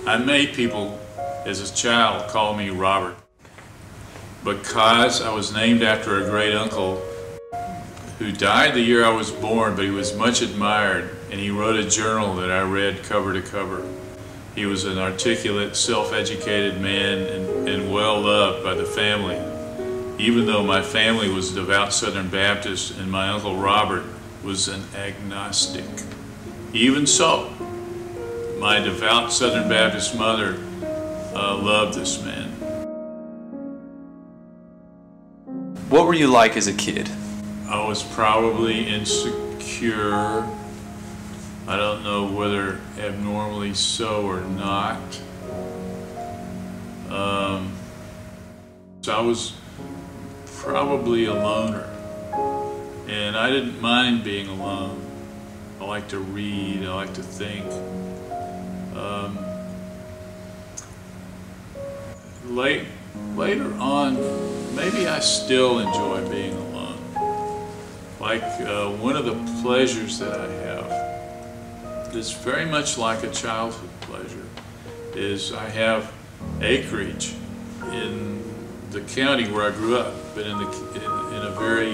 I made people, as a child, call me Robert because I was named after a great uncle who died the year I was born, but he was much admired, and he wrote a journal that I read cover to cover. He was an articulate, self-educated man and well-loved by the family, even though my family was devout Southern Baptist and my Uncle Robert was an agnostic. Even so, my devout Southern Baptist mother loved this man. What were you like as a kid? I was probably insecure. I don't know whether abnormally so or not. So I was probably a loner, and I didn't mind being alone. I like to read, I like to think. Later on, maybe I still enjoy being alone. Like one of the pleasures that I have, it's very much like a childhood pleasure, is I have acreage in the county where I grew up, but in a very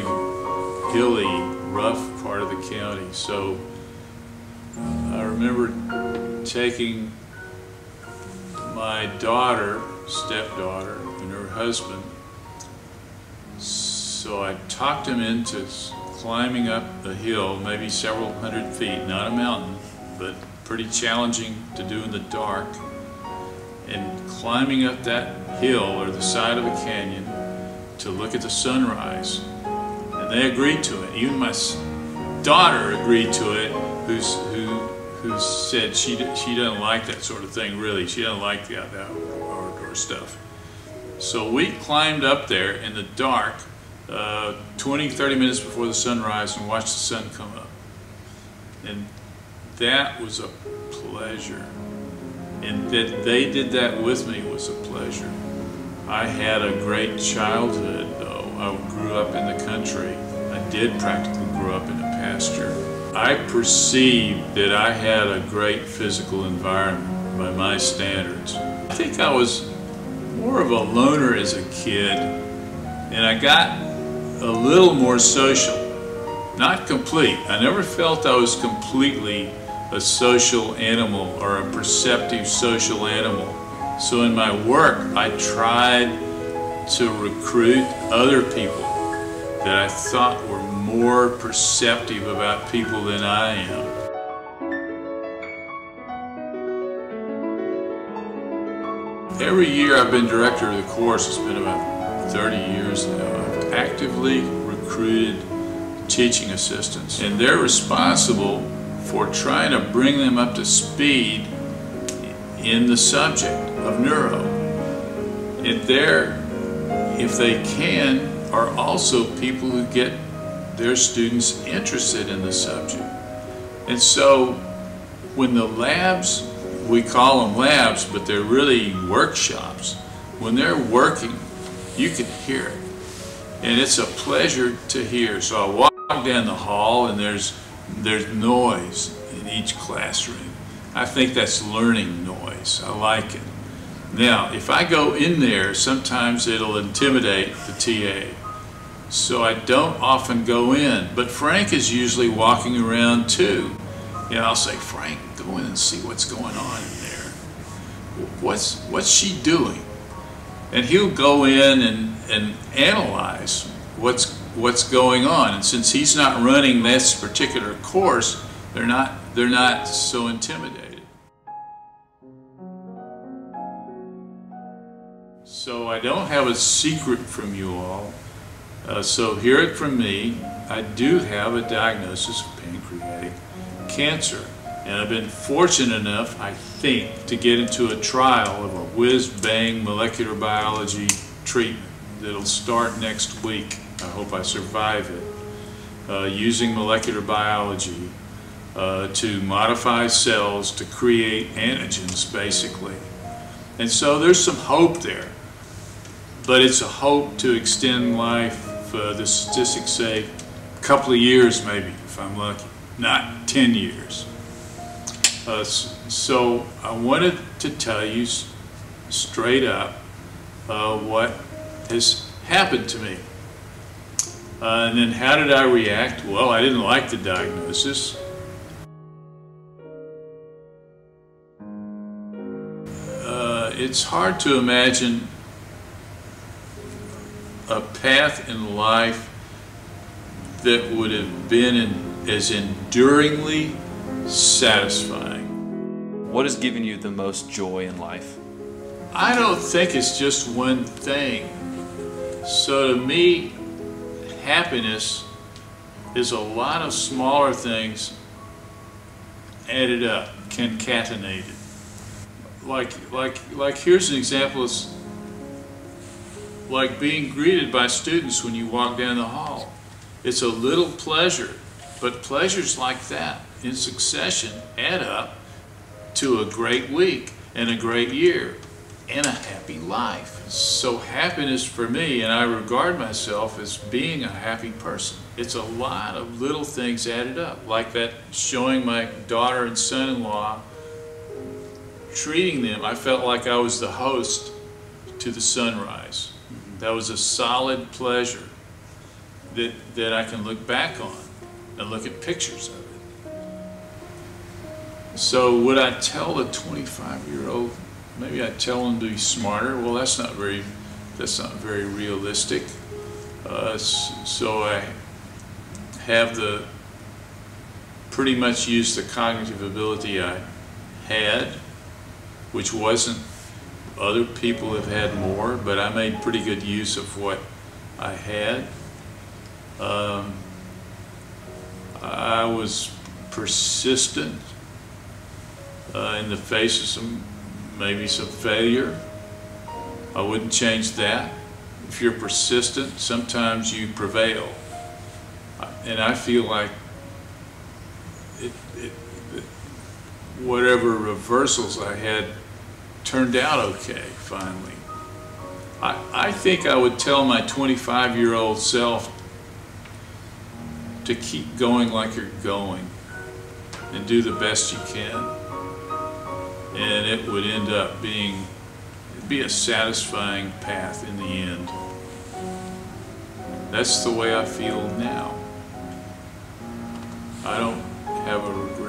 hilly, rough part of the county. So I remember taking my daughter, stepdaughter, and her husband. So I talked him into climbing up a hill, maybe several hundred feet, not a mountain, but pretty challenging to do in the dark, and climbing up that hill or the side of a canyon to look at the sunrise. And they agreed to it. Even my daughter agreed to it, who said she doesn't like that sort of thing, really. She doesn't like the outdoor stuff. So we climbed up there in the dark 20-30 minutes before the sunrise and watched the sun come up. And that was a pleasure. And that they did that with me was a pleasure. I had a great childhood, though. I grew up in the country. I did practically grow up in a pasture. I perceived that I had a great physical environment by my standards. I think I was more of a loner as a kid, and I got a little more social. Not complete. I never felt I was completely a social animal or a perceptive social animal. So in my work, I tried to recruit other people that I thought were more perceptive about people than I am. Every year I've been director of the course. It's been about 30 years now. I've actively recruited teaching assistants, and they're responsible for trying to bring them up to speed in the subject of neuro. And they're, if they can, are also people who get their students interested in the subject. And so when the labs, we call them labs, but they're really workshops, when they're working, you can hear it. And it's a pleasure to hear. So I walk down the hall and there's noise in each classroom. I think that's learning noise. I like it. Now, if I go in there, sometimes it'll intimidate the TA. So I don't often go in, but Frank is usually walking around too. And I'll say, Frank, go in and see what's going on in there. What's she doing? And he'll go in and analyze what's going on. And since he's not running this particular course, they're not so intimidated. So I don't have a secret from you all. So hear it from me. I do have a diagnosis of pancreatic cancer. And I've been fortunate enough, I think, to get into a trial of a whiz-bang molecular biology treatment that'll start next week. I hope I survive it. Using molecular biology to modify cells to create antigens, basically. And so there's some hope there. But it's a hope to extend life, the statistics say, a couple of years maybe, if I'm lucky, not 10 years. So I wanted to tell you straight up what has happened to me. And then how did I react? Well, I didn't like the diagnosis. It's hard to imagine a path in life that would have been as enduringly satisfying. What has given you the most joy in life? I don't think it's just one thing. So to me, happiness is a lot of smaller things added up, concatenated. Like here's an example. It's like being greeted by students when you walk down the hall. It's a little pleasure, but pleasures like that in succession add up to a great week and a great year and a happy life. So happiness for me, and I regard myself as being a happy person, it's a lot of little things added up, like that showing my daughter and son-in-law, treating them. I felt like I was the host to the sunrise. That was a solid pleasure that I can look back on and look at pictures of it. So would I tell a 25-year-old, maybe I'd tell him to be smarter? Well, that's not very realistic. So I have pretty much used the cognitive ability I had, which wasn't, other people have had more, but I made pretty good use of what I had. I was persistent in the face of maybe some failure. I wouldn't change that. If you're persistent, sometimes you prevail. And I feel like whatever reversals I had turned out okay, finally. I think I would tell my 25-year-old self to keep going like you're going and do the best you can. And it would end up being a satisfying path in the end. That's the way I feel now. I don't have a regret.